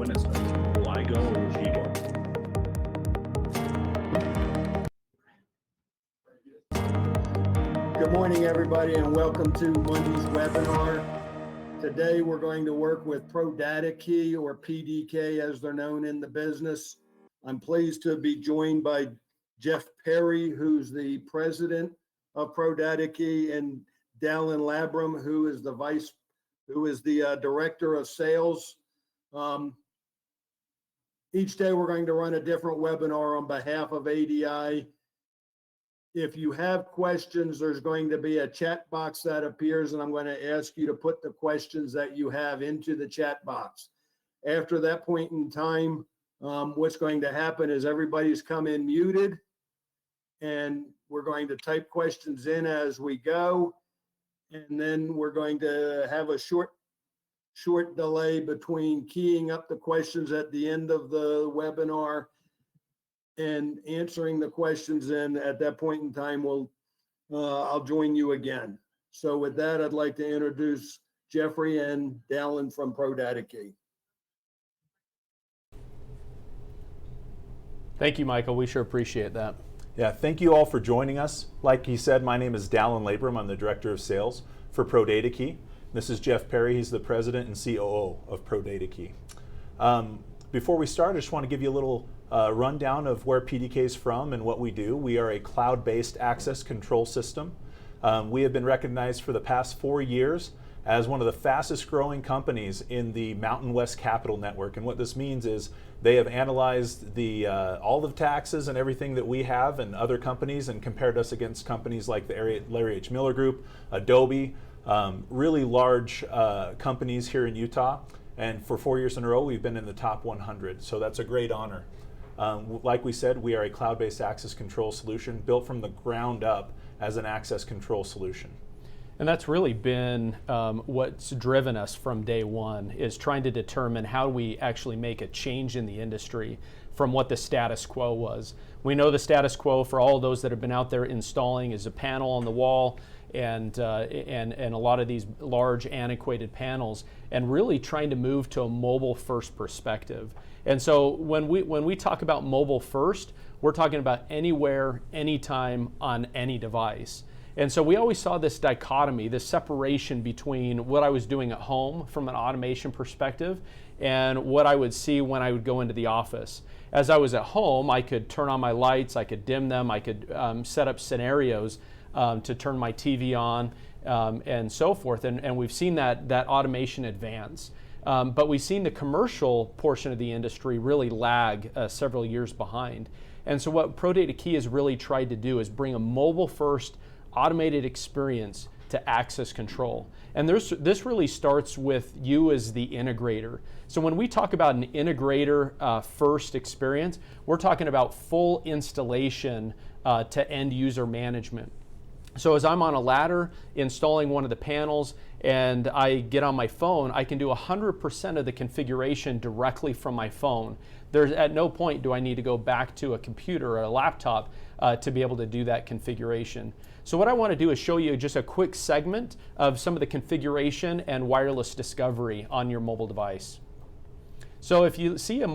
honest. Will I go or will she go? Good morning, everybody, and welcome to Monday's webinar. Today, we're going to work with ProDataKey, or PDK, as they're known in the business. I'm pleased to be joined by Jeff Perry, who's the president of ProDataKey, and Dallin Labram, who is the director of sales. Each day, we're going to run a different webinar on behalf of ADI. If you have questions, there's going to be a chat box that appears, and I'm going to ask you to put the questions that you have into the chat box. After that point in time, what's going to happen is everybody's come in muted, and we're going to type questions in as we go, and then we're going to have a short delay between keying up the questions at the end of the webinar and answering the questions. And at that point in time, I'll join you again. So with that, I'd like to introduce Jeffrey and Dallin from ProDataKey. Thank you, Michael. We sure appreciate that. Yeah, thank you all for joining us. Like he said, my name is Dallin Labram. I'm the Director of Sales for ProDataKey. This is Jeff Perry. He's the President and COO of ProDataKey. Before we start, I just want to give you a little rundown of where PDK is from and what we do. We are a cloud-based access control system. We have been recognized for the past 4 years as one of the fastest growing companies in the Mountain West Capital Network. And what this means is they have analyzed all the taxes and everything that we have and other companies and compared us against companies like the Larry H. Miller Group, Adobe, really large companies here in Utah. And for 4 years in a row, we've been in the top 100. So that's a great honor. Like we said, we are a cloud-based access control solution built from the ground up as an access control solution. And that's really been what's driven us from day one, is trying to determine how we actually make a change in the industry from what the status quo was. We know the status quo for all of those that have been out there installing is a panel on the wall and a lot of these large antiquated panels, and really trying to move to a mobile first perspective. And so when we talk about mobile first, we're talking about anywhere, anytime, on any device. And so we always saw this dichotomy, this separation between what I was doing at home from an automation perspective and what I would see when I would go into the office. As I was at home, I could turn on my lights, I could dim them, I could set up scenarios to turn my TV on and so forth. And we've seen that automation advance. But we've seen the commercial portion of the industry really lag several years behind. And so what ProDataKey has really tried to do is bring a mobile-first automated experience to access control. And this really starts with you as the integrator. So when we talk about an integrator first experience, we're talking about full installation to end user management. So as I'm on a ladder installing one of the panels and I get on my phone, I can do 100% of the configuration directly from my phone. There's at no point do I need to go back to a computer or a laptop to be able to do that configuration. So what I want to do is show you just a quick segment of some of the configuration and wireless discovery on your mobile device. So if you see your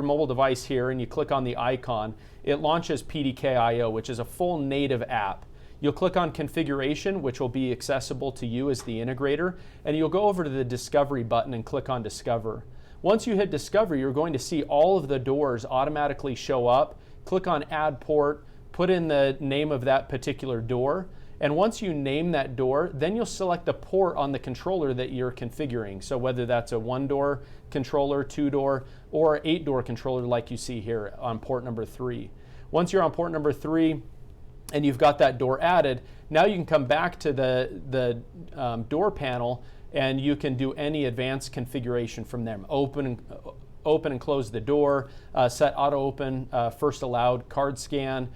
mobile device here and you click on the icon, it launches PDK.io, which is a full native app. You'll click on configuration, which will be accessible to you as the integrator, and you'll go over to the discovery button and click on discover. Once you hit discover, you're going to see all of the doors automatically show up. Click on add port, put in the name of that particular door, and once you name that door, then you'll select the port on the controller that you're configuring. So whether that's a 1-door controller, 2-door, or 8-door controller like you see here on port number 3. Once you're on port number 3, and you've got that door added, now you can come back to the door panel and you can do any advanced configuration from them. Open and close the door, set auto open, first allowed, card scan,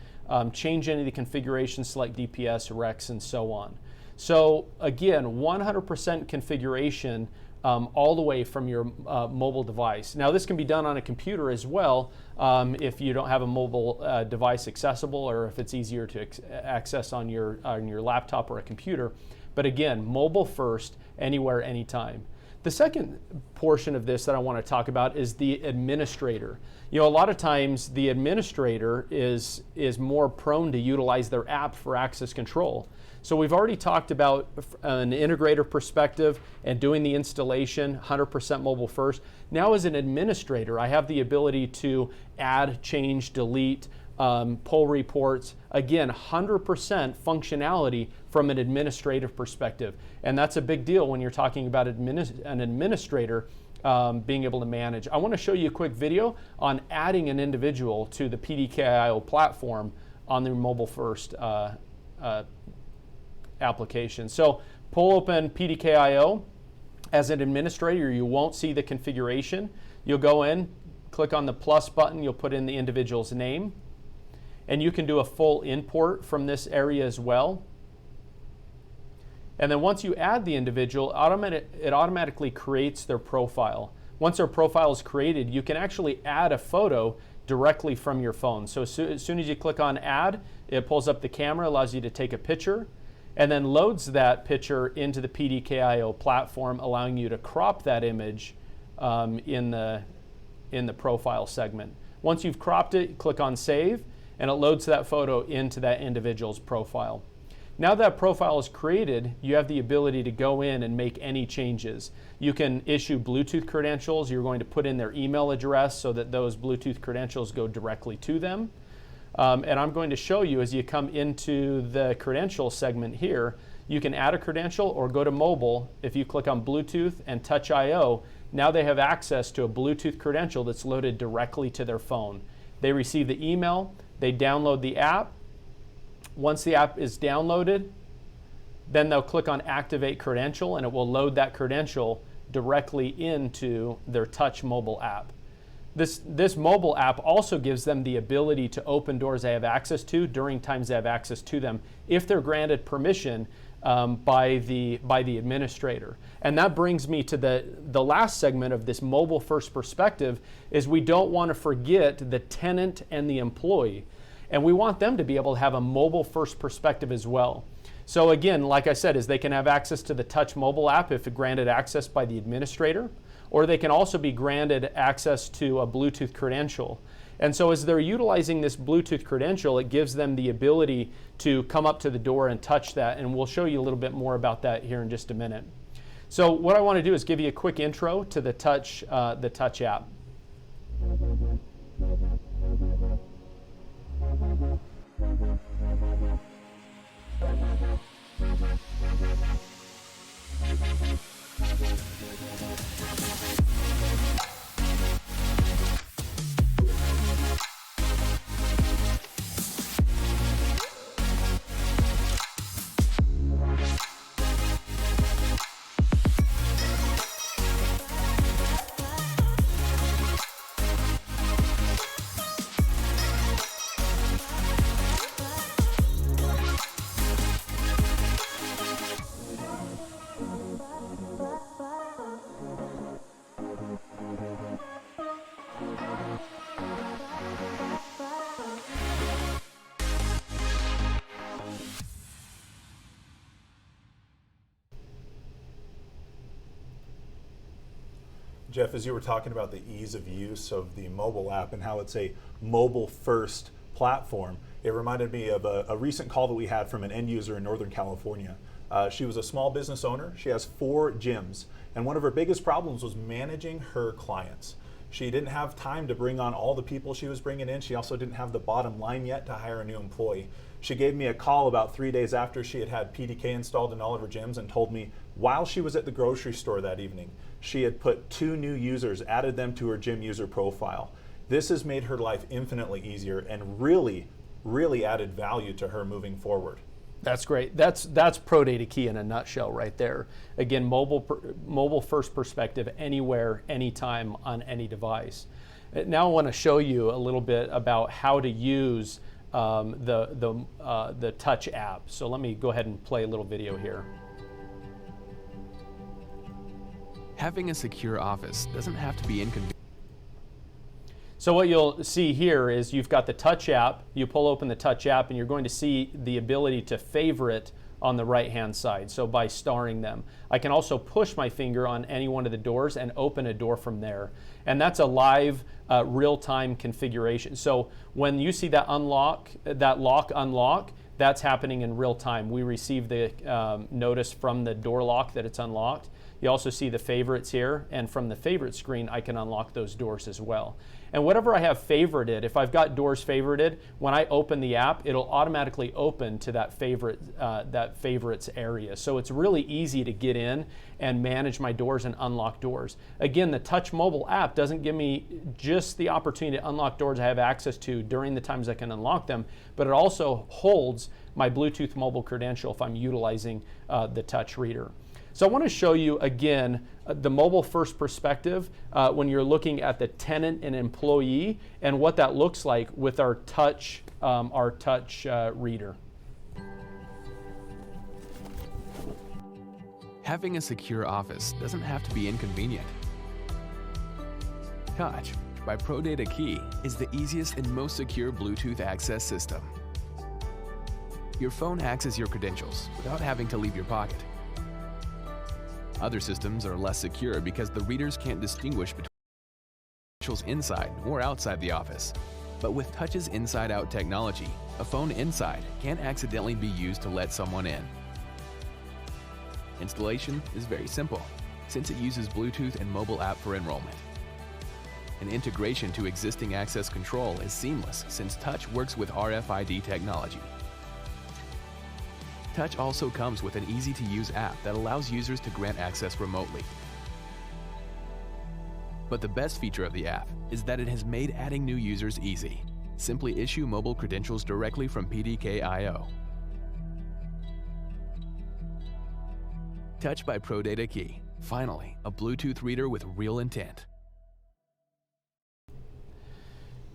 change any of the configurations, select DPS, REX, and so on. So again, 100% configuration all the way from your mobile device. Now this can be done on a computer as well if you don't have a mobile device accessible, or if it's easier to access on your laptop or a computer. But again, mobile first, anywhere, anytime. The second portion of this that I want to talk about is the administrator. You know, a lot of times the administrator is more prone to utilize their app for access control. So we've already talked about an integrator perspective and doing the installation 100% mobile first. Now as an administrator, I have the ability to add, change, delete, pull reports. Again, 100% functionality from an administrative perspective. And that's a big deal when you're talking about an administrator being able to manage. I want to show you a quick video on adding an individual to the PDK.io platform on the mobile first application. So pull open PDK.io. As an administrator, you won't see the configuration. You'll go in, click on the plus button, you'll put in the individual's name, and you can do a full import from this area as well. And then once you add the individual, it automatically creates their profile. Once their profile is created, you can actually add a photo directly from your phone. So as soon as you click on add, it pulls up the camera, allows you to take a picture, and then loads that picture into the PDK.io platform, allowing you to crop that image in the profile segment. Once you've cropped it, click on save, and it loads that photo into that individual's profile. Now that profile is created, you have the ability to go in and make any changes. You can issue Bluetooth credentials. You're going to put in their email address so that those Bluetooth credentials go directly to them. And I'm going to show you as you come into the credential segment here, you can add a credential or go to mobile. If you click on Bluetooth and touch I/O, now they have access to a Bluetooth credential that's loaded directly to their phone. They receive the email, they download the app. Once the app is downloaded, then they'll click on Activate Credential, and it will load that credential directly into their touch mobile app. This mobile app also gives them the ability to open doors they have access to during times they have access to them if they're granted permission by the administrator. And that brings me to the last segment of this mobile first perspective is we don't want to forget the tenant and the employee. And we want them to be able to have a mobile first perspective as well. So again, like I said, is they can have access to the touch mobile app if granted access by the administrator, or they can also be granted access to a Bluetooth credential. And so as they're utilizing this Bluetooth credential, it gives them the ability to come up to the door and touch that, and we'll show you a little bit more about that here in just a minute. So what I want to do is give you a quick intro to the Touch app. Jeff, as you were talking about the ease of use of the mobile app and how it's a mobile first platform, it reminded me of a recent call that we had from an end user in Northern California. She was a small business owner. She has 4 gyms, and one of her biggest problems was managing her clients. She didn't have time to bring on all the people she was bringing in. She also didn't have the bottom line yet to hire a new employee. She gave me a call about 3 days after she had had PDK installed in all of her gyms and told me while she was at the grocery store that evening, she had put 2 new users, added them to her gym user profile. This has made her life infinitely easier and really, really added value to her moving forward. That's great. That's ProDataKey in a nutshell right there. Again, mobile first perspective, anywhere, anytime, on any device. Now I want to show you a little bit about how to use the Touch app. So let me go ahead and play a little video here. Having a secure office doesn't have to be inconvenient. So what you'll see here is you've got the Touch app. You pull open the Touch app and you're going to see the ability to favorite on the right-hand side, so by starring them. I can also push my finger on any one of the doors and open a door from there. And that's a live, real-time configuration. So when you see that lock unlock, that's happening in real time. We receive the notice from the door lock that it's unlocked. You also see the favorites here, and from the favorite screen, I can unlock those doors as well. And whatever I have favorited, if I've got doors favorited, when I open the app, it'll automatically open to that favorites area. So it's really easy to get in and manage my doors and unlock doors. Again, the Touch Mobile app doesn't give me just the opportunity to unlock doors I have access to during the times I can unlock them, but it also holds my Bluetooth mobile credential if I'm utilizing the touch reader. So I want to show you again the mobile first perspective when you're looking at the tenant and employee and what that looks like with our touch reader. Having a secure office doesn't have to be inconvenient. Touch by ProData Key is the easiest and most secure Bluetooth access system. Your phone acts as your credentials without having to leave your pocket. Other systems are less secure because the readers can't distinguish between credentials inside or outside the office. But with Touch's inside-out technology, a phone inside can't accidentally be used to let someone in. Installation is very simple, since it uses Bluetooth and mobile app for enrollment. And integration to existing access control is seamless, since Touch works with RFID technology. Touch also comes with an easy-to-use app that allows users to grant access remotely. But the best feature of the app is that it has made adding new users easy. Simply issue mobile credentials directly from PDK.io. Touch by ProData Key. Finally, a Bluetooth reader with real intent.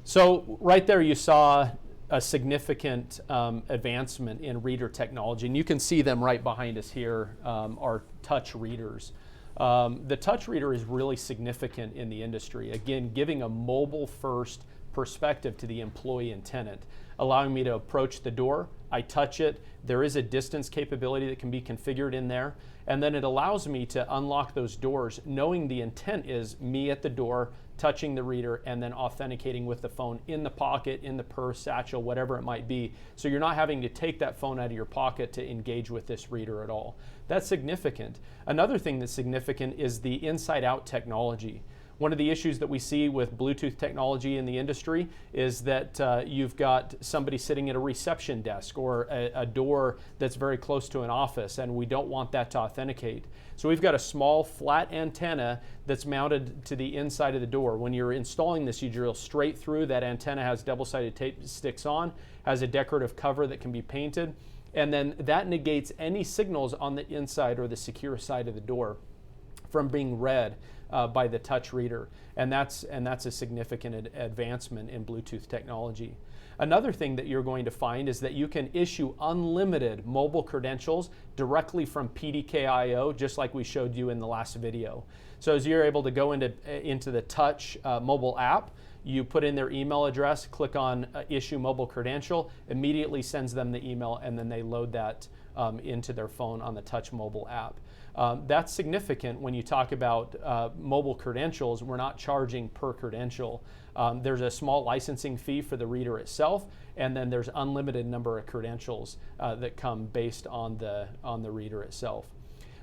So right there you saw a significant advancement in reader technology, and you can see them right behind us here, our touch readers. The touch reader is really significant in the industry, again giving a mobile first perspective to the employee and tenant, allowing me to approach the door, I touch it, there is a distance capability that can be configured in there, and then it allows me to unlock those doors knowing the intent is me at the door, touching the reader, and then authenticating with the phone in the pocket, in the purse, satchel, whatever it might be. So you're not having to take that phone out of your pocket to engage with this reader at all. That's significant. Another thing that's significant is the inside-out technology. One of the issues that we see with Bluetooth technology in the industry is that you've got somebody sitting at a reception desk or a door that's very close to an office, and we don't want that to authenticate. So we've got a small flat antenna that's mounted to the inside of the door. When you're installing this, you drill straight through. That antenna has double-sided tape sticks on, has a decorative cover that can be painted, and then that negates any signals on the inside or the secure side of the door from being read by the touch reader, and that's a significant advancement in Bluetooth technology. Another thing that you're going to find is that you can issue unlimited mobile credentials directly from PDK.io, just like we showed you in the last video. So as you're able to go into the Touch mobile app, you put in their email address, click on issue mobile credential, immediately sends them the email, and then they load that into their phone on the Touch mobile app. That's significant when you talk about mobile credentials. We're not charging per credential. There's a small licensing fee for the reader itself, and then there's unlimited number of credentials that come based on the reader itself.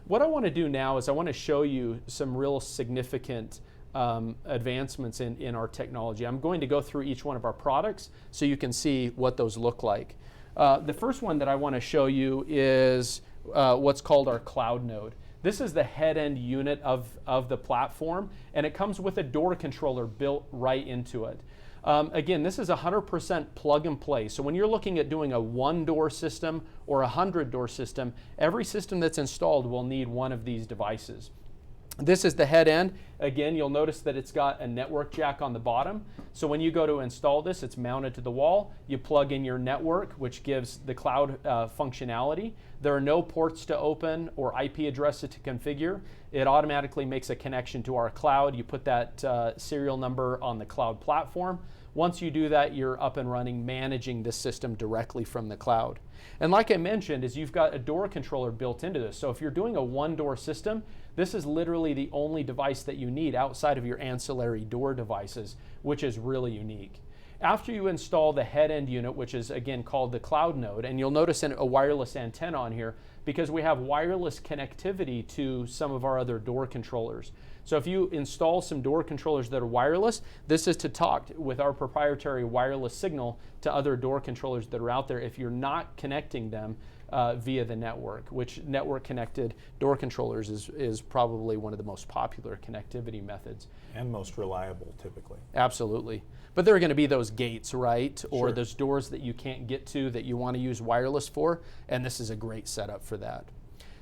What I want to do now is I want to show you some real significant advancements in our technology. I'm going to go through each one of our products so you can see what those look like. The first one that I want to show you is what's called our Cloud Node. This is the head-end unit of the platform, and it comes with a door controller built right into it. Again, this is 100% plug and play. So when you're looking at doing a 1-door system or a 100-door system, every system that's installed will need one of these devices. This is the head end. Again, you'll notice that it's got a network jack on the bottom. So when you go to install this, it's mounted to the wall. You plug in your network, which gives the cloud functionality. There are no ports to open or IP addresses to configure. It automatically makes a connection to our cloud. You put that serial number on the cloud platform. Once you do that, you're up and running, managing this system directly from the cloud. And like I mentioned, is you've got a door controller built into this. So if you're doing a one-door system, this is literally the only device that you need outside of your ancillary door devices, which is really unique. After you install the head-end unit, which is again called the cloud node, and you'll notice a wireless antenna on here because we have wireless connectivity to some of our other door controllers. So if you install some door controllers that are wireless, this is to talk with our proprietary wireless signal to other door controllers that are out there if you're not connecting them via the network, which network connected door controllers is probably one of the most popular connectivity methods. And most reliable, typically. Absolutely. But there are going to be those gates, right? Or Sure. those doors that you can't get to that you want to use wireless for, and this is a great setup for that.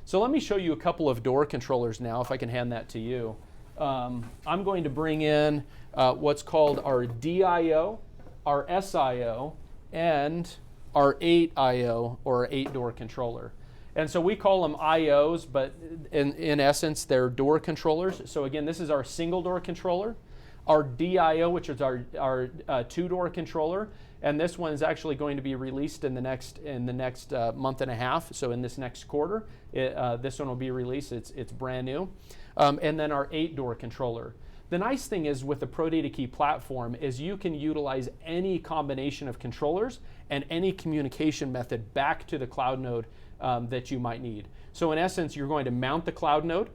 So let me show you a couple of door controllers now, if I can hand that to you. I'm going to bring in what's called our DIO, our SIO, and our 8IO, or our 8-door controller. And so we call them IOs, but in essence, they're door controllers. So again, this is our single door controller. Our DIO, which is our 2-door controller, and this one is actually going to be released in the next month and a half. So in this next quarter, this one will be released. It's brand new. And then our 8-door controller. The nice thing is with the ProDataKey platform is you can utilize any combination of controllers and any communication method back to the cloud node that you might need. So in essence, you're going to mount the cloud node,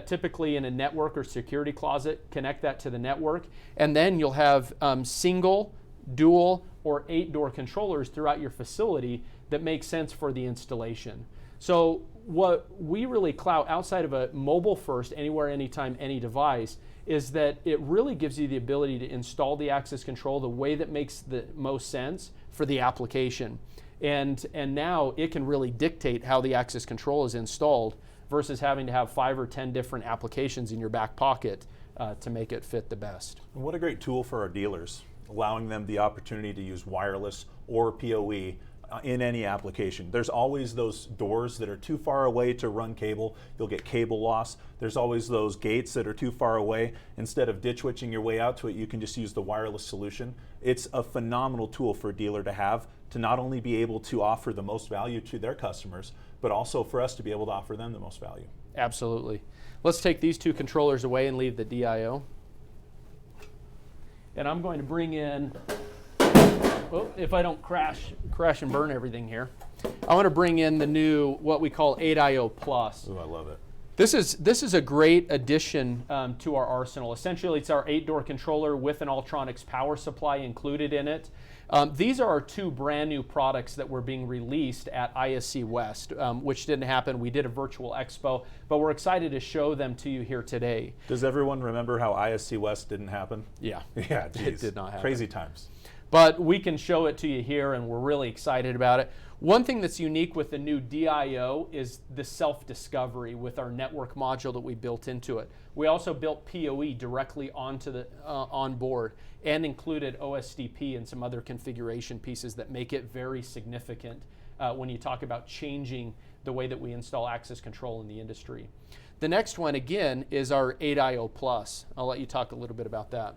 typically in a network or security closet, connect that to the network, and then you'll have single, dual, or 8-door controllers throughout your facility that make sense for the installation. So what we really clout outside of a mobile first, anywhere, anytime, any device, is that it really gives you the ability to install the access control the way that makes the most sense for the application. And now it can really dictate how the access control is installed versus having to have 5 or 10 different applications in your back pocket to make it fit the best. And what a great tool for our dealers, allowing them the opportunity to use wireless or PoE in any application. There's always those doors that are too far away to run cable. You'll get cable loss. There's always those gates that are too far away. Instead of ditch witching your way out to it, you can just use the wireless solution. It's a phenomenal tool for a dealer to have to not only be able to offer the most value to their customers, but also for us to be able to offer them the most value. Absolutely. Let's take these 2 controllers away and leave the DIO. And I'm going to bring in, well, if I don't crash and burn everything here, I want to bring in the new, what we call 8IO Plus. Ooh, I love it. This is a great addition to our arsenal. Essentially, it's our 8-door controller with an Ultronics power supply included in it. These are our 2 brand new products that were being released at ISC West, which didn't happen. We did a virtual expo, but we're excited to show them to you here today. Does everyone remember how ISC West didn't happen? Yeah, Yeah, geez. it did not happen. Crazy times. But we can show it to you here, and we're really excited about it. One thing that's unique with the new DIO is the self-discovery with our network module that we built into it. We also built PoE directly onto the on board and included OSDP and some other configuration pieces that make it very significant when you talk about changing the way that we install access control in the industry. The next one, again, is our 8IO Plus. I'll let you talk a little bit about that.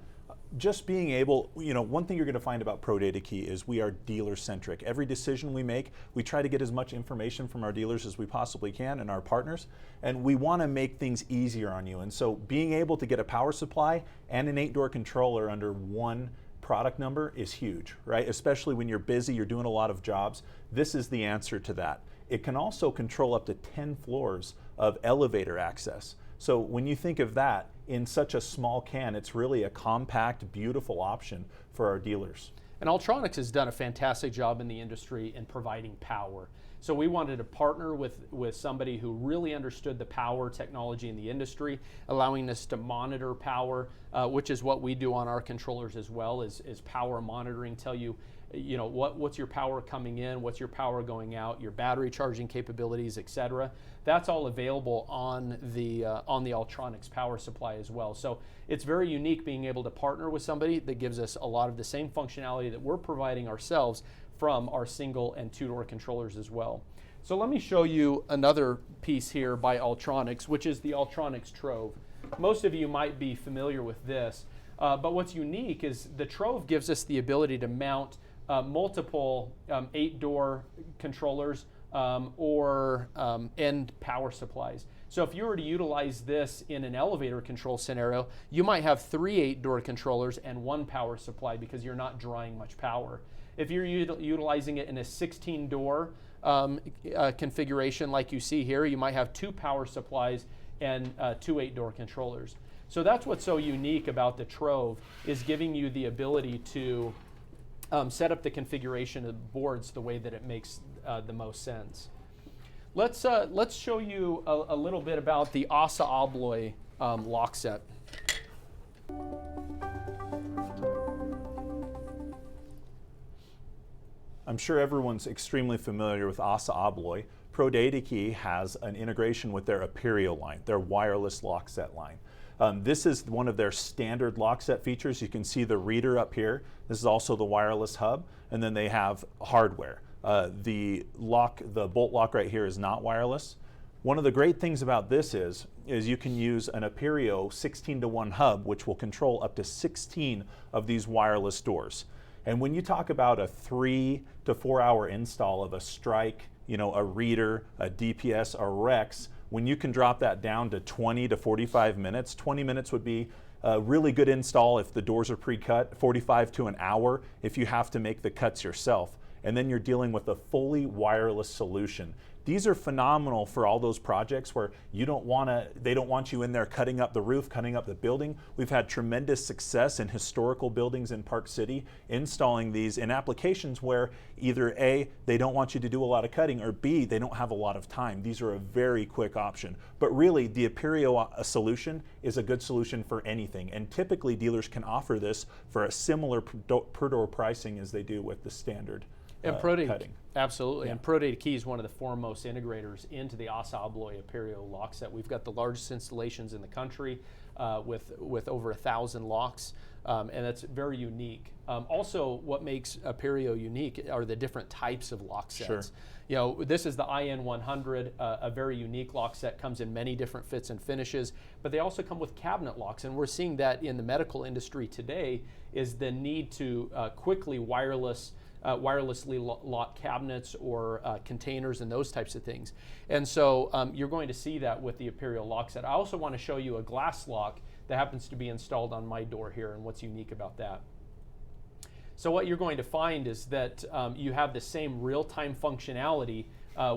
Just being able, one thing you're going to find about ProDataKey is we are dealer-centric. Every decision we make, we try to get as much information from our dealers as we possibly can and our partners, and we want to make things easier on you. And so being able to get a power supply and an 8-door controller under one product number is huge, right? Especially when you're busy, you're doing a lot of jobs. This is the answer to that. It can also control up to 10 floors of elevator access. So when you think of that, in such a small can, it's really a compact, beautiful option for our dealers. And Ultronics has done a fantastic job in the industry in providing power. So we wanted to partner with somebody who really understood the power technology in the industry, allowing us to monitor power, which is what we do on our controllers as well, is power monitoring, tell you, what's your power coming in, what's your power going out, your battery charging capabilities, etc. That's all available on the Ultronics power supply as well. So it's very unique being able to partner with somebody that gives us a lot of the same functionality that we're providing ourselves from our single and 2-door controllers as well. So let me show you another piece here by Ultronics, which is the Ultronics Trove. Most of you might be familiar with this. But what's unique is the Trove gives us the ability to mount multiple 8-door controllers and power supplies. So if you were to utilize this in an elevator control scenario, you might have 3 8-door controllers and 1 power supply because you're not drawing much power. If you're utilizing it in a 16-door configuration like you see here, you might have 2 power supplies and 2 8-door controllers. So that's what's so unique about the Trove, is giving you the ability to set up the configuration of boards the way that it makes the most sense. Let's show you a little bit about the ASSA ABLOY lock set. I'm sure everyone's extremely familiar with ASSA ABLOY. ProDataKey has an integration with their Apereo line, their wireless lock set line. This is one of their standard lock set features. You can see the reader up here. This is also the wireless hub, and then they have hardware. The bolt lock right here is not wireless. One of the great things about this is you can use an Apereo 16-to-1 hub, which will control up to 16 of these wireless doors. And when you talk about a 3 to 4 hour install of a Strike, a reader, a DPS, a Rex, when you can drop that down to 20 to 45 minutes, 20 minutes would be a really good install if the doors are pre-cut, 45 to an hour if you have to make the cuts yourself. And then you're dealing with a fully wireless solution. These are phenomenal for all those projects where they don't want you in there cutting up the roof, cutting up the building. We've had tremendous success in historical buildings in Park City installing these in applications where either A, they don't want you to do a lot of cutting, or B, they don't have a lot of time. These are a very quick option. But really, the Apereo solution is a good solution for anything. And typically, dealers can offer this for a similar per door pricing as they do with the standard cutting. Absolutely, Yeah. and ProDataKey is one of the foremost integrators into the ASSA ABLOY Apereo lock set. We've got the largest installations in the country with over 1,000 locks, and that's very unique. Also, what makes Apereo unique are the different types of lock sets. Sure. This is the IN100, a very unique lock set, comes in many different fits and finishes, but they also come with cabinet locks, and we're seeing that in the medical industry today is the need to quickly wirelessly lock cabinets or containers and those types of things. And so you're going to see that with the Apereo lock set. I also want to show you a glass lock that happens to be installed on my door here and what's unique about that. So what you're going to find is that you have the same real-time functionality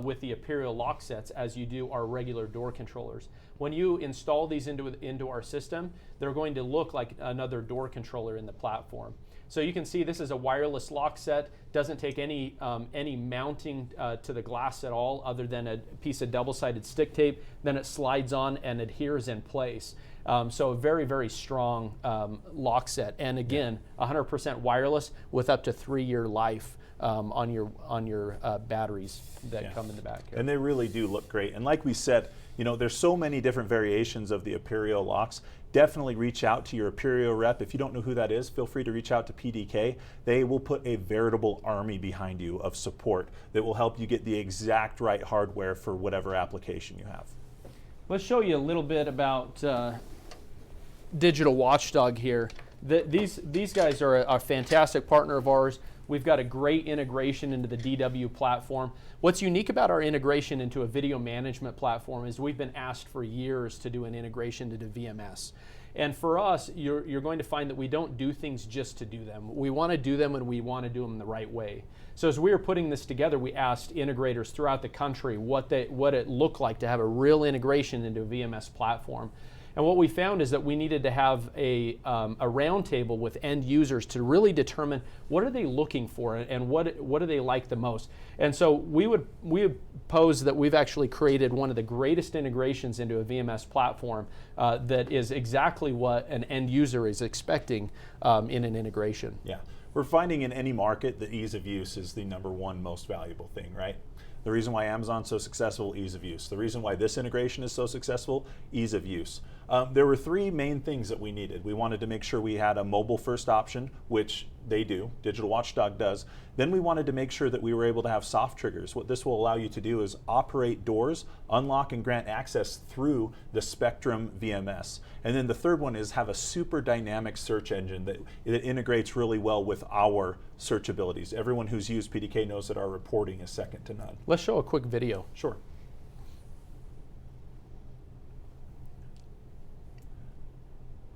with the Apereo lock sets as you do our regular door controllers. When you install these into our system, they're going to look like another door controller in the platform. So you can see this is a wireless lock set, doesn't take any mounting to the glass at all other than a piece of double-sided stick tape. Then it slides on and adheres in place. So a very, very strong lock set. And again, 100% wireless with up to 3-year life on your batteries that come in the back here. And they really do look great. And like we said, there's so many different variations of the Apereo locks. Definitely reach out to your Apereo rep. If you don't know who that is, feel free to reach out to PDK. They will put a veritable army behind you of support that will help you get the exact right hardware for whatever application you have. Let's show you a little bit about Digital Watchdog here. These guys are a fantastic partner of ours. We've got a great integration into the DW platform. What's unique about our integration into a video management platform is we've been asked for years to do an integration into VMS. And for us, you're going to find that we don't do things just to do them. We want to do them and we want to do them the right way. So as we were putting this together, we asked integrators throughout the country what it looked like to have a real integration into a VMS platform. And what we found is that we needed to have a roundtable with end users to really determine what are they looking for and what do they like the most. And so we would pose that we've actually created one of the greatest integrations into a VMS platform that is exactly what an end user is expecting in an integration. Yeah, we're finding in any market that ease of use is the #1 most valuable thing, right? The reason why Amazon's so successful, ease of use. The reason why this integration is so successful, ease of use. There were three main things that we needed. We wanted to make sure we had a mobile first option, which they do, Digital Watchdog does. Then we wanted to make sure that we were able to have soft triggers. What this will allow you to do is operate doors, unlock and grant access through the Spectrum VMS. And then the third one is have a super dynamic search engine that integrates really well with our search abilities. Everyone who's used PDK knows that our reporting is second to none. Let's show a quick video. Sure.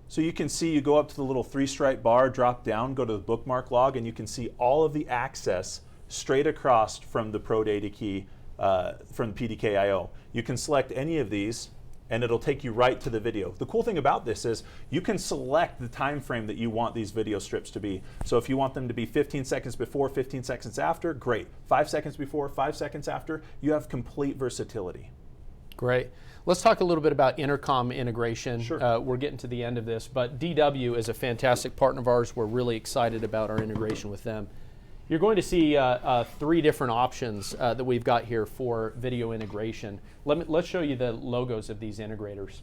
So you can see, you go up to the little three-stripe bar, drop down, go to the bookmark log, and you can see all of the access straight across from the Pro Data Key, from PDK.io. You can select any of these, and it'll take you right to the video. The cool thing about this is you can select the time frame that you want these video strips to be. So if you want them to be 15 seconds before, 15 seconds after, great. 5 seconds before, 5 seconds after, you have complete versatility. Great. Let's talk a little bit about intercom integration. Sure. We're getting to the end of this, but DW is a fantastic partner of ours. We're really excited about our integration with them. You're going to see 3 different options that we've got here for video integration. Let's show you the logos of these integrators.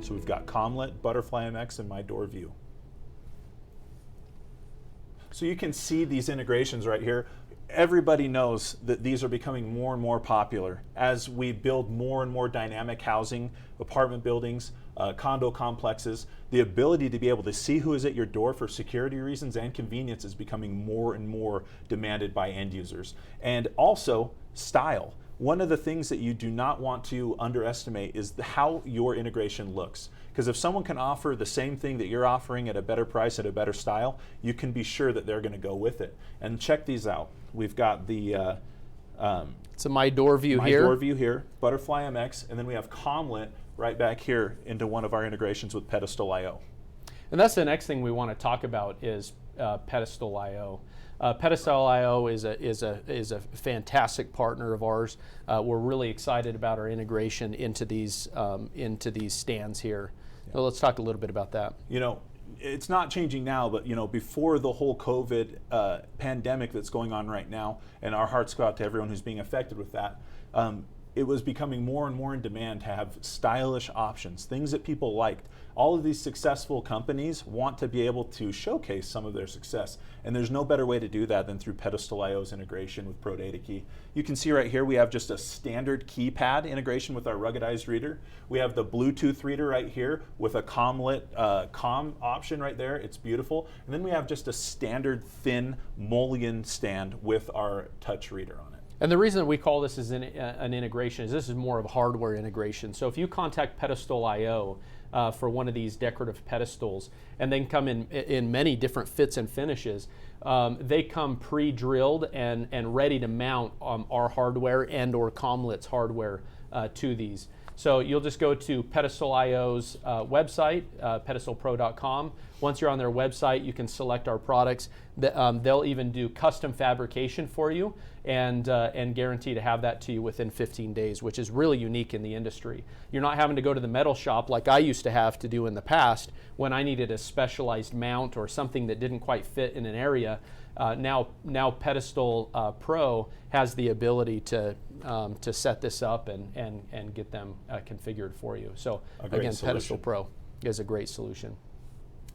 So we've got Comlet, Butterfly MX, and MyDoorView. So you can see these integrations right here. Everybody knows that these are becoming more and more popular as we build more and more dynamic housing, apartment buildings, condo complexes. The ability to be able to see who is at your door for security reasons and convenience is becoming more and more demanded by end users. And also style. One of the things that you do not want to underestimate is how your integration looks. Because if someone can offer the same thing that you're offering at a better price, at a better style, you can be sure that they're going to go with it. And check these out. We've got the it's a MyDoorView here. MyDoorView here, Butterfly MX, and then we have Comlet right back here into one of our integrations with Pedestal.io. And that's the next thing we want to talk about is Pedestal.io. Pedestal.io is a fantastic partner of ours. We're really excited about our integration into these stands here. Yeah. So let's talk a little bit about that. You know, it's not changing now, but you know, before the whole COVID pandemic that's going on right now, and our hearts go out to everyone who's being affected with that. It was becoming more and more in demand to have stylish options, things that people liked. All of these successful companies want to be able to showcase some of their success, and there's no better way to do that than through Pedestal.io's integration with Pro Data Key. You can see right here we have just a standard keypad integration with our ruggedized reader. We have the Bluetooth reader right here with a Comlet COM option right there. It's beautiful. And then we have just a standard thin mullion stand with our touch reader on it. And the reason that we call this as an integration is this is more of a hardware integration. So if you contact Pedestal.io for one of these decorative pedestals, and they come in many different fits and finishes, they come pre-drilled and ready to mount our hardware and or Comlet's hardware to these. So you'll just go to Pedestal.io's website, pedestalpro.com. Once you're on their website, you can select our products. They'll even do custom fabrication for you and guarantee to have that to you within 15 days, which is really unique in the industry. You're not having to go to the metal shop like I used to have to do in the past when I needed a specialized mount or something that didn't quite fit in an area. Now Pedestal Pro has the ability to set this up and get them configured for you. So again, solution. Pedestal Pro is a great solution.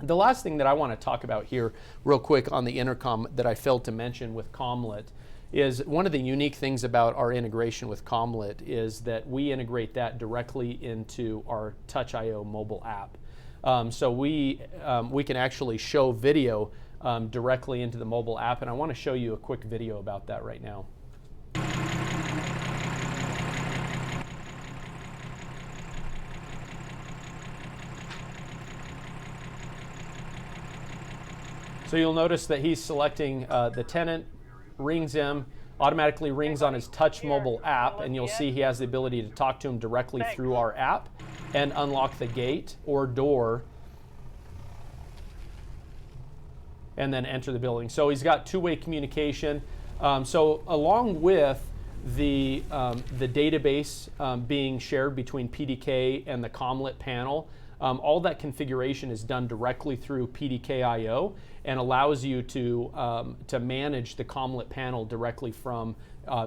The last thing that I want to talk about here real quick on the intercom that I failed to mention with Comlet is one of the unique things about our integration with Comlet is that we integrate that directly into our Touch.io mobile app. So we can actually show video directly into the mobile app, and I want to show you a quick video about that right now. So you'll notice that he's selecting the tenant, rings him, automatically rings on his Touch mobile app, and you'll see he has the ability to talk to him directly through our app and unlock the gate or door and then enter the building. So he's got two-way communication. So along with the database being shared between PDK and the Comlet panel, all that configuration is done directly through PDK.io and allows you to manage the Comlet panel directly from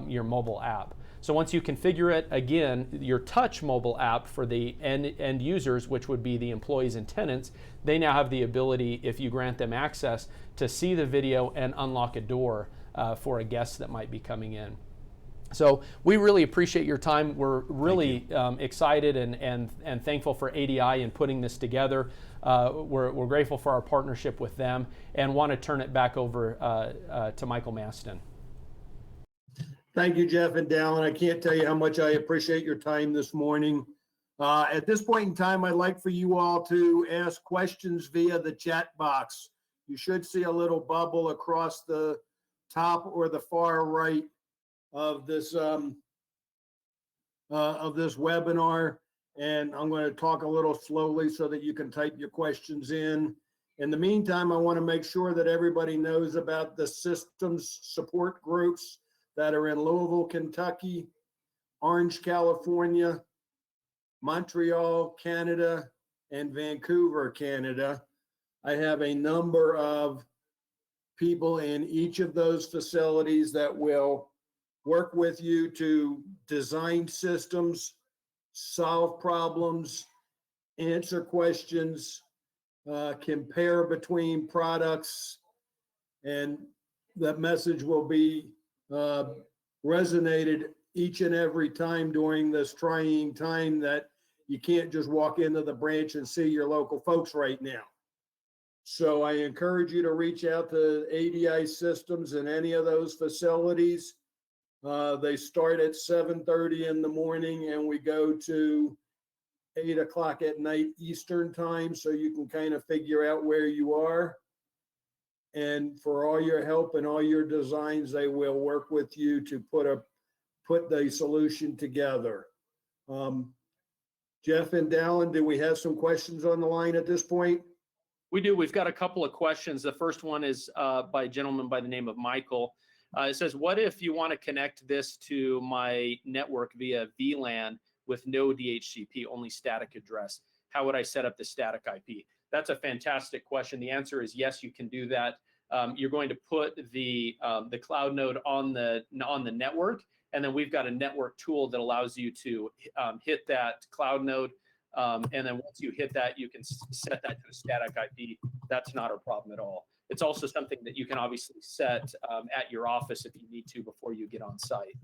your mobile app. So once you configure it, again, your touch mobile app for the end users, which would be the employees and tenants, they now have the ability, if you grant them access, to see the video and unlock a door for a guest that might be coming in. So we really appreciate your time. We're really excited and thankful for ADI in putting this together. We're grateful for our partnership with them and want to turn it back over to Michael Maston. Thank you, Jeff and Dallin. I can't tell you how much I appreciate your time this morning. At this point in time, I'd like for you all to ask questions via the chat box. You should see a little bubble across the top or the far right of this webinar, and I'm going to talk a little slowly so that you can type your questions in. In the meantime, I want to make sure that everybody knows about the systems support groups that are in Louisville, Kentucky, Orange, California, Montreal, Canada, and Vancouver, Canada. I have a number of people in each of those facilities that will work with you to design systems, solve problems, answer questions, compare between products, and that message will be resonated each and every time during this trying time that you can't just walk into the branch and see your local folks right now. So I encourage you to reach out to ADI Systems in any of those facilities. They start at 7:30 in the morning and we go to 8 o'clock at night Eastern time, so you can kind of figure out where you are. And for all your help and all your designs, they will work with you to put the solution together. Jeff and Dallin, do we have some questions on the line at this point? We do. We've got a couple of questions. The first one is by a gentleman by the name of Michael. It says, what if you want to connect this to my network via VLAN with no DHCP, only static address? How would I set up the static IP? That's a fantastic question. The answer is yes, you can do that. You're going to put the cloud node on the network, and then we've got a network tool that allows you to hit that cloud node. And then once you hit that, you can set that to a static IP. That's not a problem at all. It's also something that you can obviously set at your office if you need to before you get on site.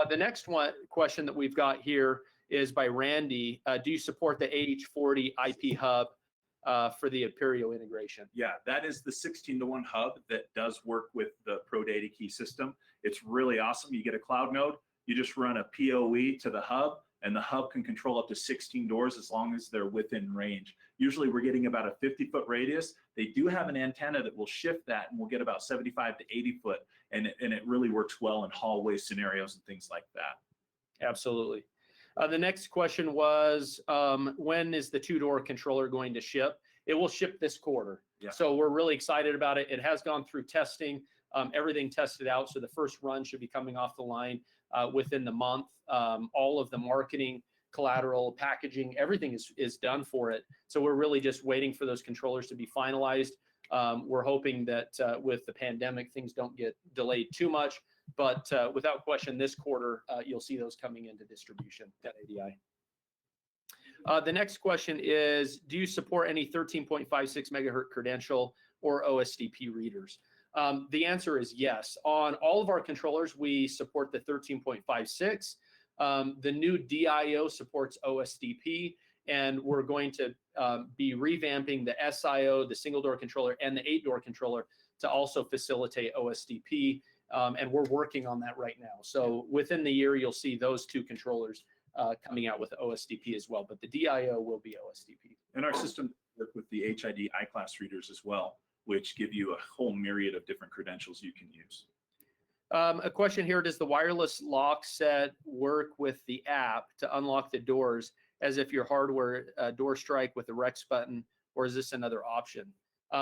The next question that we've got here is by Randy. Do you support the AH40 IP hub for the Apereo integration? Yeah, that is the 16-to-1 hub that does work with the ProDataKey system. It's really awesome. You get a cloud node, you just run a PoE to the hub, and the hub can control up to 16 doors as long as they're within range. Usually we're getting about a 50-foot radius. They do have an antenna that will shift that, and we'll get about 75 to 80 foot, and it really works well in hallway scenarios and things like that. Absolutely. The next question was, when is the two-door controller going to ship? It will ship this quarter. Yeah. So we're really excited about it. It has gone through testing, everything tested out. So the first run should be coming off the line within the month. All of the marketing, collateral, packaging, everything is done for it. So we're really just waiting for those controllers to be finalized. We're hoping that with the pandemic, things don't get delayed too much. But without question, this quarter, you'll see those coming into distribution at ADI. The next question is, do you support any 13.56 megahertz credential or OSDP readers? The answer is yes. On all of our controllers, we support the 13.56. The new DIO supports OSDP, and we're going to be revamping the SIO, the single door controller, and the 8-door controller to also facilitate OSDP. And we're working on that right now. So within the year, you'll see those two controllers coming out with OSDP as well, but the DIO will be OSDP. And our system work with the HID I-class readers as well, which give you a whole myriad of different credentials you can use. A question here, does the wireless lock set work with the app to unlock the doors as if your hardware door strike with the Rex button, or is this another option?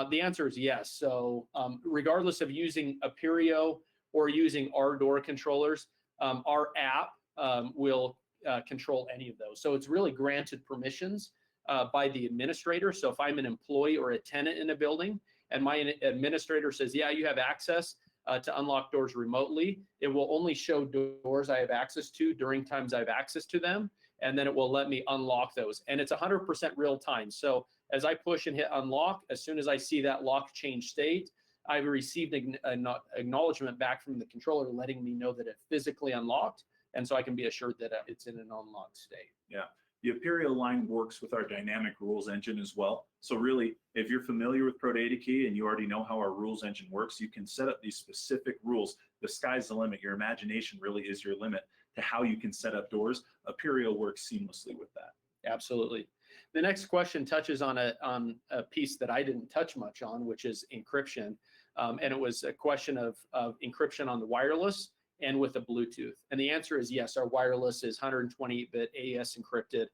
The answer is yes. So regardless of using Apereo or using our door controllers, our app will control any of those. So it's really granted permissions by the administrator. So if I'm an employee or a tenant in a building and my administrator says, yeah, you have access, to unlock doors remotely. It will only show doors I have access to during times I have access to them, and then it will let me unlock those. And it's 100% real time. So as I push and hit unlock, as soon as I see that lock change state, I've received an acknowledgement back from the controller letting me know that it physically unlocked, and so I can be assured that it's in an unlocked state. Yeah. The Apereo line works with our dynamic rules engine as well. So really, if you're familiar with ProDataKey and you already know how our rules engine works, you can set up these specific rules. The sky's the limit. Your imagination really is your limit to how you can set up doors. Apereo works seamlessly with that. Absolutely. The next question touches on a piece that I didn't touch much on, which is encryption. And it was a question of encryption on the wireless and with the Bluetooth. And the answer is yes, our wireless is 128-bit AES encrypted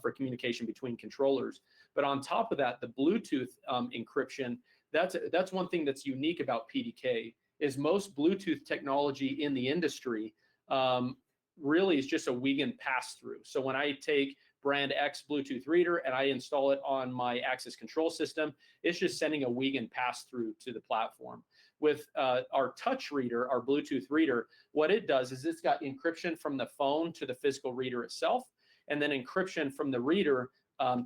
for communication between controllers. But on top of that, the Bluetooth encryption, that's one thing that's unique about PDK, is most Bluetooth technology in the industry really is just a Wiegand pass-through. So when I take brand X Bluetooth reader and I install it on my access control system, it's just sending a Wiegand pass-through to the platform. With our touch reader, our Bluetooth reader, what it does is it's got encryption from the phone to the physical reader itself, and then encryption from the reader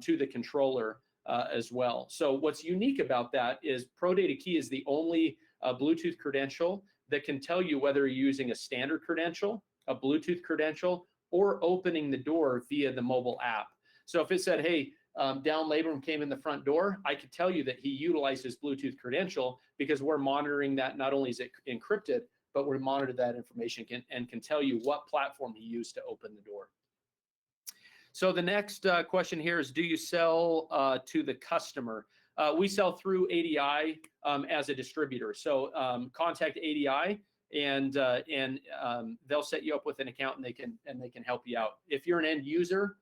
to the controller as well. So what's unique about that is ProDataKey is the only Bluetooth credential that can tell you whether you're using a standard credential, a Bluetooth credential, or opening the door via the mobile app. So if it said, hey, Dallin Labrum came in the front door, I could tell you that he utilized his Bluetooth credential because we're monitoring that. Not only is it encrypted, but we're monitoring that information and can tell you what platform he used to open the door. So the next question here is, do you sell to the customer? We sell through ADI as a distributor. So contact ADI and they'll set you up with an account and they can help you out. If you're an end user,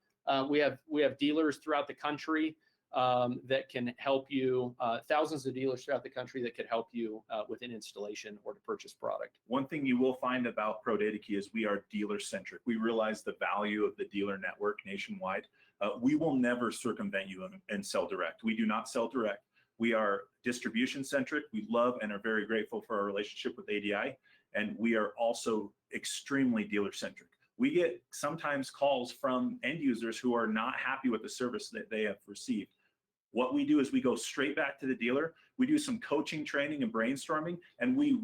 we have dealers throughout the country that can help you, thousands of dealers throughout the country that could help you with an installation or to purchase product. One thing you will find about ProDataKey is we are dealer centric. We realize the value of the dealer network nationwide. We will never circumvent you and sell direct. We do not sell direct. We are distribution centric. We love and are very grateful for our relationship with ADI. And we are also extremely dealer centric. We get sometimes calls from end users who are not happy with the service that they have received. What we do is we go straight back to the dealer. We do some coaching, training, and brainstorming, and we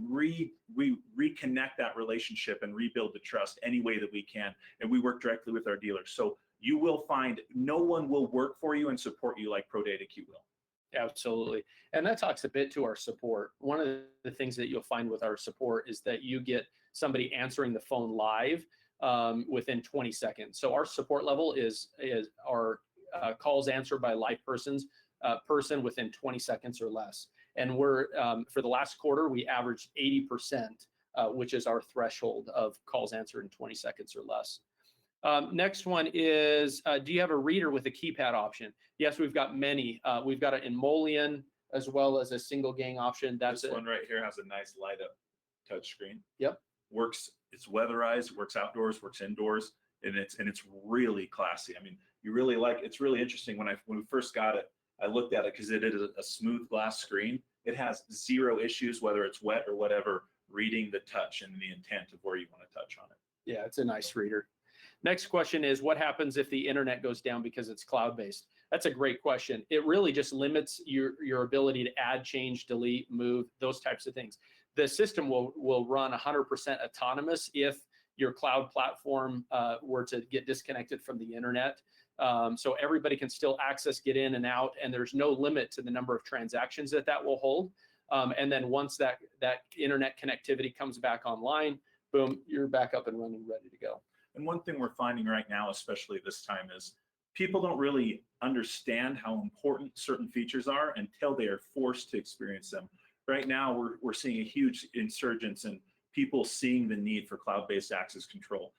reconnect that relationship and rebuild the trust any way that we can. And we work directly with our dealers. So you will find no one will work for you and support you like ProDataKey will. Absolutely. And that talks a bit to our support. One of the things that you'll find with our support is that you get somebody answering the phone live within 20 seconds. So our support level is our calls answered by a live person within 20 seconds or less. And we're for the last quarter, we averaged 80%, which is our threshold of calls answered in 20 seconds or less. Next one is, do you have a reader with a keypad option? Yes, we've got many. We've got an Emolian as well as a single gang option. That's this one right here has a nice light up touch screen. Yep. Works, it's weatherized, works outdoors, works indoors, and it's really classy. I mean, you really like, it's really interesting. When we first got it, I looked at it because it is a smooth glass screen. It has zero issues, whether it's wet or whatever, reading the touch and the intent of where you want to touch on it. Yeah, it's a nice reader. Next question is, what happens if the internet goes down because it's cloud-based? That's a great question. It really just limits your ability to add, change, delete, move, those types of things. The system will run 100% autonomous if your cloud platform were to get disconnected from the internet. So everybody can still access, get in and out, and there's no limit to the number of transactions that will hold. And then once that internet connectivity comes back online, boom, you're back up and running, ready to go. And one thing we're finding right now, especially this time, is people don't really understand how important certain features are until they are forced to experience them. Right now, we're seeing a huge insurgence in people seeing the need for cloud-based access control.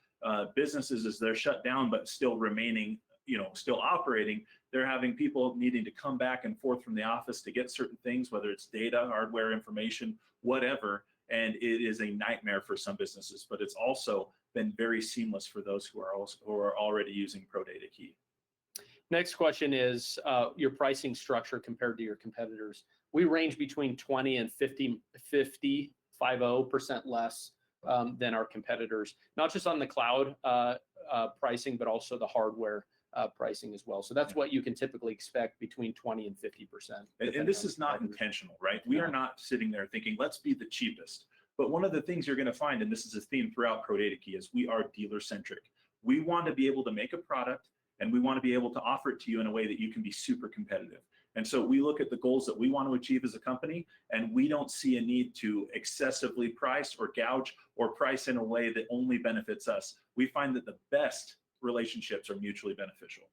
Businesses, as they're shut down but still remaining, still operating, they're having people needing to come back and forth from the office to get certain things, whether it's data, hardware, information, whatever. And it is a nightmare for some businesses, but it's also been very seamless for those who are already using ProDataKey. Next question is your pricing structure compared to your competitors. We range between 20 and 50 50% less than our competitors, not just on the cloud pricing, but also the hardware pricing as well. So that's what you can typically expect between 20 and 50%. And this is not intentional, right? We are not sitting there thinking, let's be the cheapest. But one of the things you're going to find, and this is a theme throughout ProDataKey, is we are dealer centric. We want to be able to make a product and we want to be able to offer it to you in a way that you can be super competitive. And so we look at the goals that we want to achieve as a company, and we don't see a need to excessively price or gouge or price in a way that only benefits us. We find that the best relationships are mutually beneficial.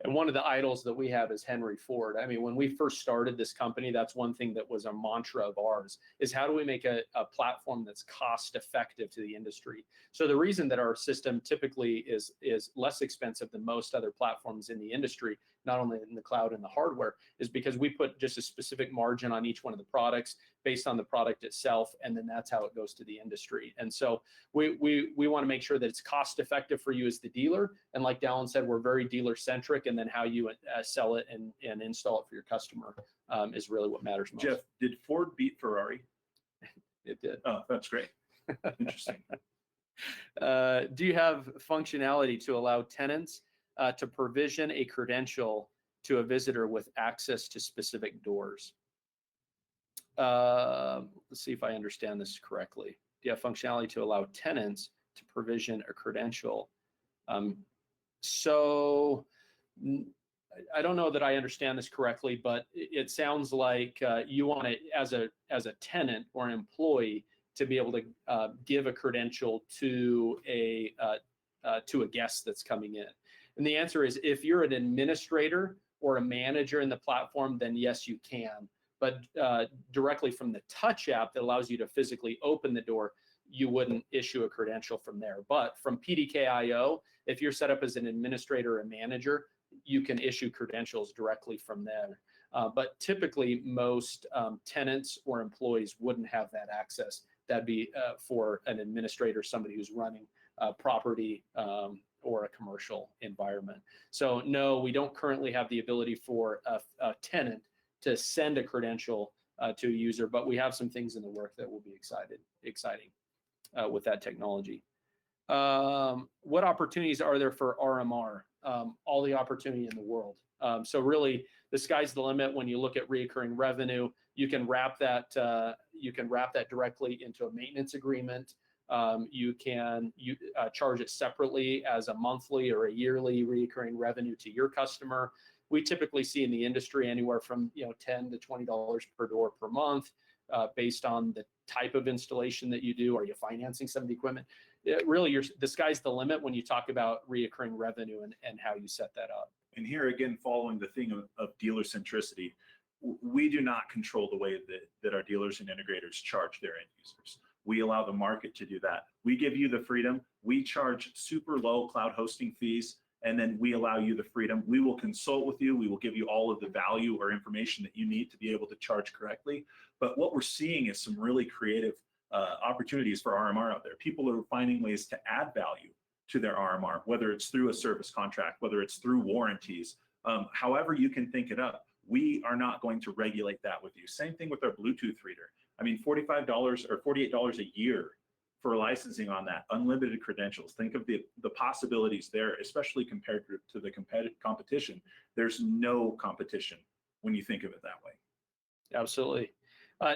And one of the idols that we have is Henry Ford. I mean, when we first started this company, that's one thing that was a mantra of ours, is how do we make a platform that's cost effective to the industry? So the reason that our system typically is less expensive than most other platforms in the industry, not only in the cloud and the hardware, is because we put just a specific margin on each one of the products based on the product itself, and then that's how it goes to the industry. And so we want to make sure that it's cost effective for you as the dealer. And like Dallin said, we're very dealer centric, and then how you sell it and install it for your customer is really what matters most. Jeff, did Ford beat Ferrari? It did. Oh, that's great. Interesting. Do you have functionality to allow tenants to provision a credential to a visitor with access to specific doors? Let's see if I understand this correctly. Do you have functionality to allow tenants to provision a credential? So I don't know that I understand this correctly, but it sounds like you want it as a tenant or an employee to be able to give a credential to a guest that's coming in. And the answer is, if you're an administrator or a manager in the platform, then yes, you can. But directly from the touch app that allows you to physically open the door, you wouldn't issue a credential from there. But from PDK.io, if you're set up as an administrator or a manager, you can issue credentials directly from there. But typically, most tenants or employees wouldn't have that access. That'd be for an administrator, somebody who's running property or a commercial environment. So no, we don't currently have the ability for a tenant to send a credential to a user, but we have some things in the work that will be exciting with that technology. What opportunities are there for RMR? All the opportunity in the world. So really, the sky's the limit when you look at recurring revenue. You can wrap that directly into a maintenance agreement. You can charge it separately as a monthly or a yearly recurring revenue to your customer. We typically see in the industry anywhere from $10 to $20 per door per month, based on the type of installation that you do. Are you financing some of the equipment? Really, the sky's the limit when you talk about reoccurring revenue and how you set that up. And here again, following the thing of dealer centricity, we do not control the way that our dealers and integrators charge their end users. We allow the market to do that. We give you the freedom. We charge super low cloud hosting fees, and then we allow you the freedom. We will consult with you. We will give you all of the value or information that you need to be able to charge correctly. But what we're seeing is some really creative opportunities for RMR out there. People are finding ways to add value to their RMR, whether it's through a service contract, whether it's through warranties, however you can think it up. We are not going to regulate that with you. Same thing with our Bluetooth reader. I mean, $45 or $48 a year for licensing on that, unlimited credentials. Think of the possibilities there, especially compared to the competition. There's no competition when you think of it that way. Absolutely.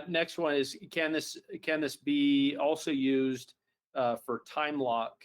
Next one is, can this be also used for time clock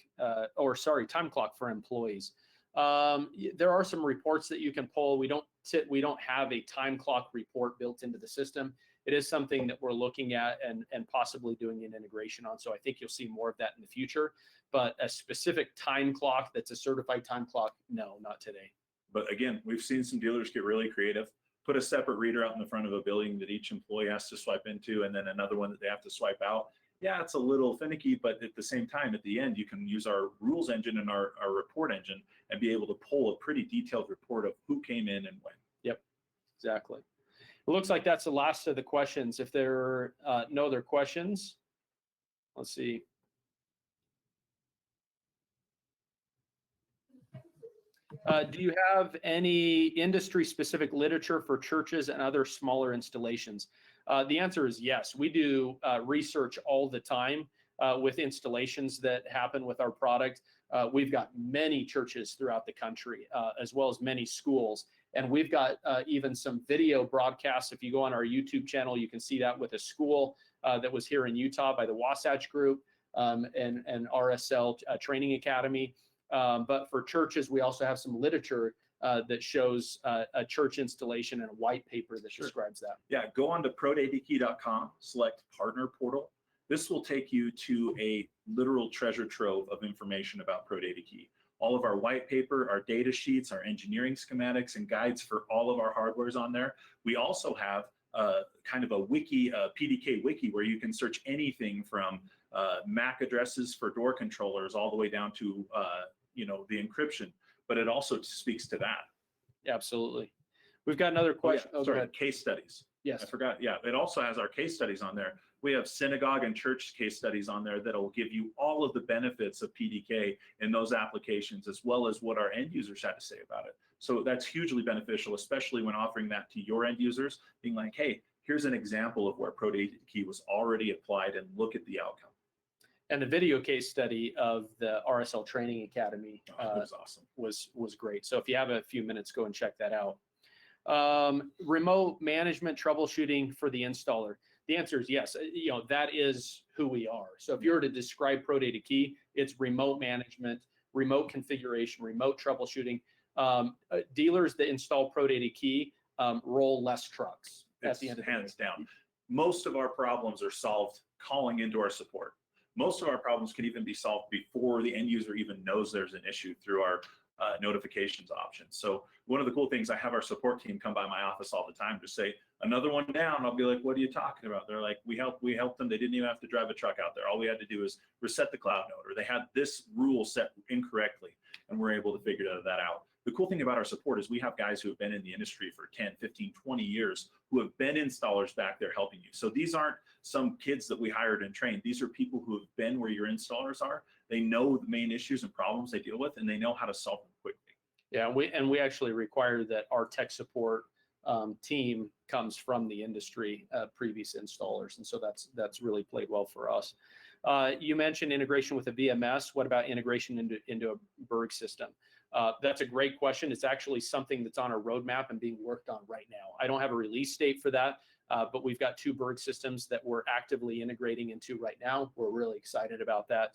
for employees? There are some reports that you can pull. We don't have a time clock report built into the system. It is something that we're looking at and possibly doing an integration on. So I think you'll see more of that in the future. But a specific time clock that's a certified time clock, no, not today. But again, we've seen some dealers get really creative. Put a separate reader out in the front of a building that each employee has to swipe into, and then another one that they have to swipe out. Yeah, it's a little finicky, but at the same time, at the end, you can use our rules engine and our report engine and be able to pull a pretty detailed report of who came in and when. Yep, exactly. It looks like that's the last of the questions. If there are no other questions, let's see. Do you have any industry-specific literature for churches and other smaller installations? The answer is yes. We do research all the time with installations that happen with our product. We've got many churches throughout the country, as well as many schools. And we've got even some video broadcasts. If you go on our YouTube channel, you can see that with a school that was here in Utah by the Wasatch Group and RSL Training Academy. But for churches, we also have some literature that shows a church installation and a white paper that describes that. Yeah, go on to prodatakey.com, select Partner Portal. This will take you to a literal treasure trove of information about ProDataKey. All of our white paper, our data sheets, our engineering schematics, and guides for all of our hardware is on there. We also have kind of a wiki, PDK wiki, where you can search anything from MAC addresses for door controllers all the way down to the encryption. But it also speaks to that. Absolutely. We've got another question. Oh, yeah. Sorry, case studies. Yes. I forgot. Yeah, it also has our case studies on there. We have synagogue and church case studies on there that will give you all of the benefits of PDK in those applications, as well as what our end users had to say about it. So that's hugely beneficial, especially when offering that to your end users, being like, hey, here's an example of where ProDataKey was already applied and look at the outcome. And the video case study of the RSL Training Academy That was awesome. was great. So if you have a few minutes, go and check that out. Remote management troubleshooting for the installer. The answer is yes. That is who we are. So if you were to describe ProDataKey, it's remote management, remote configuration, remote troubleshooting. Dealers that install ProDataKey roll less trucks at the end of the day. Hands down. Most of our problems are solved calling into our support. Most of our problems can even be solved before the end user even knows there's an issue through our notifications option. So one of the cool things, I have our support team come by my office all the time to say, another one down. I'll be like, what are you talking about? They're like, we helped them. They didn't even have to drive a truck out there. All we had to do is reset the cloud node, or they had this rule set incorrectly, and we're able to figure that out. The cool thing about our support is we have guys who have been in the industry for 10, 15, 20 years who have been installers back there helping you. So these aren't some kids that we hired and trained. These are people who have been where your installers are. They know the main issues and problems they deal with, and they know how to solve them quickly. Yeah, we actually require that our tech support team comes from the industry, previous installers, and so that's really played well for us. You mentioned integration with a VMS. What about integration into a Berg system? That's a great question. It's actually something that's on our roadmap and being worked on right now. I don't have a release date for that, but we've got 2 Berg systems that we're actively integrating into right now. We're really excited about that.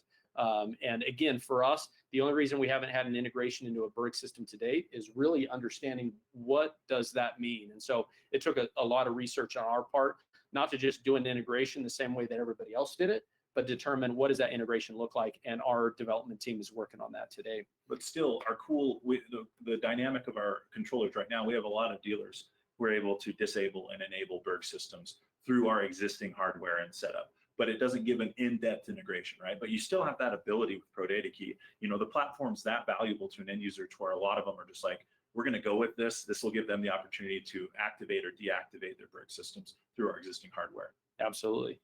And again, for us, the only reason we haven't had an integration into a Berg system to date is really understanding what does that mean. And so it took a lot of research on our part, not to just do an integration the same way that everybody else did it, but determine what does that integration look like. And our development team is working on that today. But still, the dynamic of our controllers right now, we have a lot of dealers who are able to disable and enable Berg systems through our existing hardware and setup. But it doesn't give an in-depth integration, right? But you still have that ability with ProDataKey. The platform's that valuable to an end user to where a lot of them are just like, we're going to go with this. This will give them the opportunity to activate or deactivate their Berg systems through our existing hardware. Absolutely.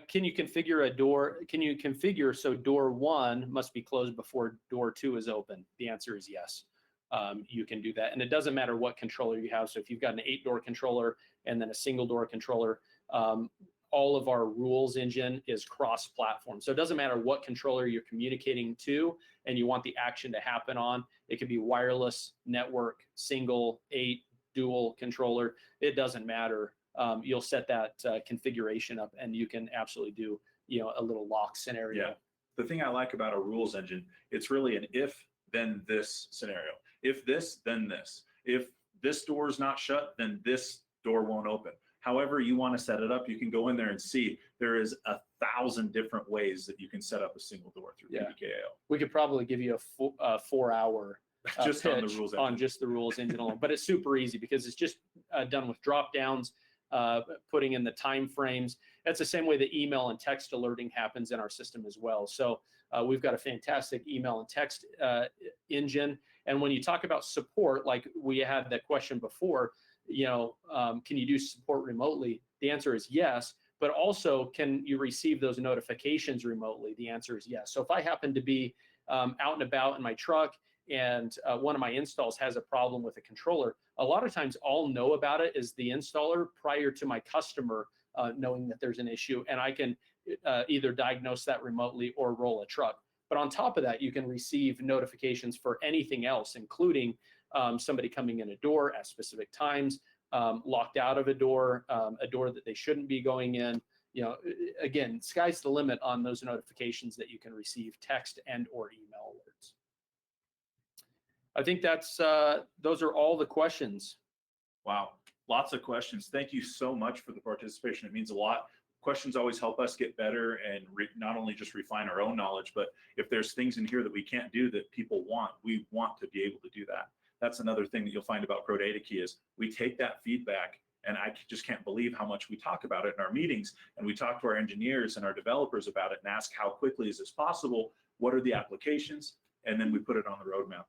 Can you configure a door? Can you configure so door 1 must be closed before door 2 is open? The answer is yes. You can do that. And it doesn't matter what controller you have. So if you've got an 8-door controller and then a single door controller, all of our rules engine is cross-platform. So it doesn't matter what controller you're communicating to and you want the action to happen on. It could be wireless, network, single, 8, dual controller. It doesn't matter. You'll set that configuration up and you can absolutely do a little lock scenario. Yeah. The thing I like about a rules engine, it's really an if, then this scenario. If this, then this. If this door is not shut, then this door won't open. However you want to set it up, you can go in there and see there is 1,000 different ways that you can set up a single door through PDK-AO. We could probably give you a 4-hour just on the rules engine. On just the rules engine alone, but it's super easy because it's just done with drop downs, putting in the time frames. That's the same way that email and text alerting happens in our system as well. So we've got a fantastic email and text engine. And when you talk about support, like we had that question before, can you do support remotely? The answer is yes, but also can you receive those notifications remotely? The answer is yes. So if I happen to be out and about in my truck and one of my installs has a problem with a controller, a lot of times I'll know about it as the installer prior to my customer knowing that there's an issue, and I can either diagnose that remotely or roll a truck. But on top of that, you can receive notifications for anything else, including somebody coming in a door at specific times, locked out of a door that they shouldn't be going in. Again, sky's the limit on those notifications that you can receive, text and or email alerts. I think those are all the questions. Wow, lots of questions. Thank you so much for the participation. It means a lot. Questions always help us get better and not only just refine our own knowledge, but if there's things in here that we can't do that people want, we want to be able to do that. That's another thing that you'll find about ProDataKey is we take that feedback, and I just can't believe how much we talk about it in our meetings, and we talk to our engineers and our developers about it and ask how quickly is this possible, what are the applications, and then we put it on the roadmap.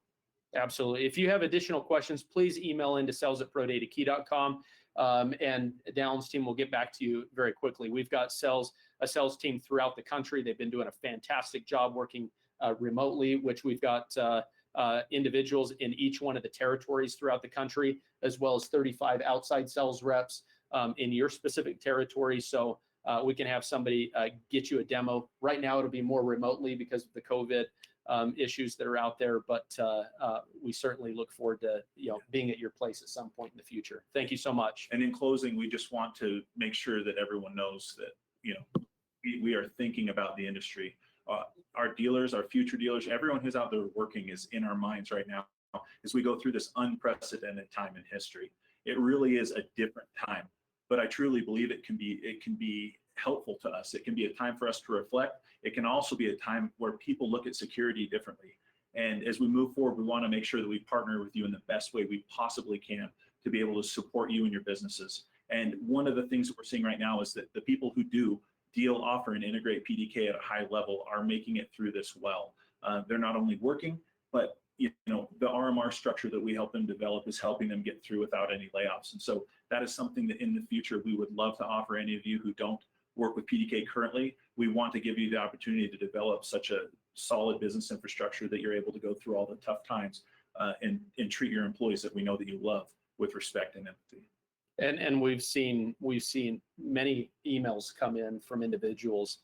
Absolutely. If you have additional questions, please email into sales@prodatakey.com. And Dallon's team will get back to you very quickly. We've got a sales team throughout the country. They've been doing a fantastic job working remotely, which we've got individuals in each one of the territories throughout the country, as well as 35 outside sales reps in your specific territory. So we can have somebody get you a demo. Right now, it'll be more remotely because of the COVID issues that are out there, but we certainly look forward to being at your place at some point in the future. Thank you so much. And in closing, we just want to make sure that everyone knows that we are thinking about the industry. Our dealers, our future dealers, everyone who's out there working is in our minds right now as we go through this unprecedented time in history. It really is a different time, but I truly believe it can be helpful to us. It can be a time for us to reflect. It can also be a time where people look at security differently. And as we move forward, we want to make sure that we partner with you in the best way we possibly can to be able to support you and your businesses. And one of the things that we're seeing right now is that the people who do deal, offer, and integrate PDK at a high level are making it through this well. They're not only working, but the RMR structure that we help them develop is helping them get through without any layoffs. And so that is something that in the future we would love to offer any of you who don't work with PDK currently. We want to give you the opportunity to develop such a solid business infrastructure that you're able to go through all the tough times and treat your employees that we know that you love with respect and empathy. And we've seen many emails come in from individuals,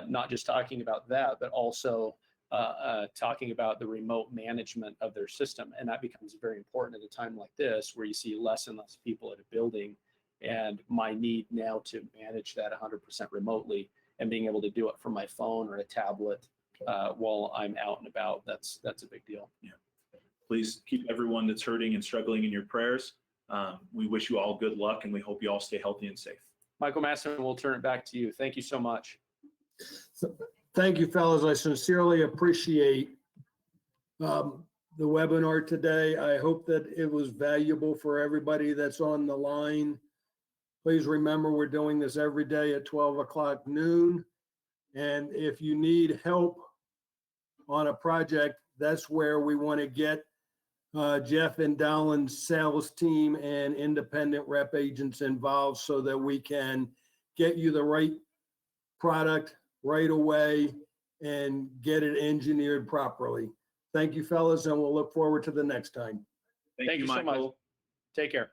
not just talking about that, but also talking about the remote management of their system. And that becomes very important at a time like this, where you see less and less people at a building, and my need now to manage that 100% remotely and being able to do it from my phone or a tablet while I'm out and about. That's a big deal. Yeah. Please keep everyone that's hurting and struggling in your prayers. We wish you all good luck, and we hope you all stay healthy and safe. Michael Masson, we'll turn it back to you. Thank you so much. Thank you, fellas. I sincerely appreciate the webinar today. I hope that it was valuable for everybody that's on the line. Please remember, we're doing this every day at 12 o'clock noon. And if you need help on a project, that's where we want to get Jeff and Dallon's sales team and independent rep agents involved so that we can get you the right product right away and get it engineered properly. Thank you, fellas, and we'll look forward to the next time. Thank you so much. Take care.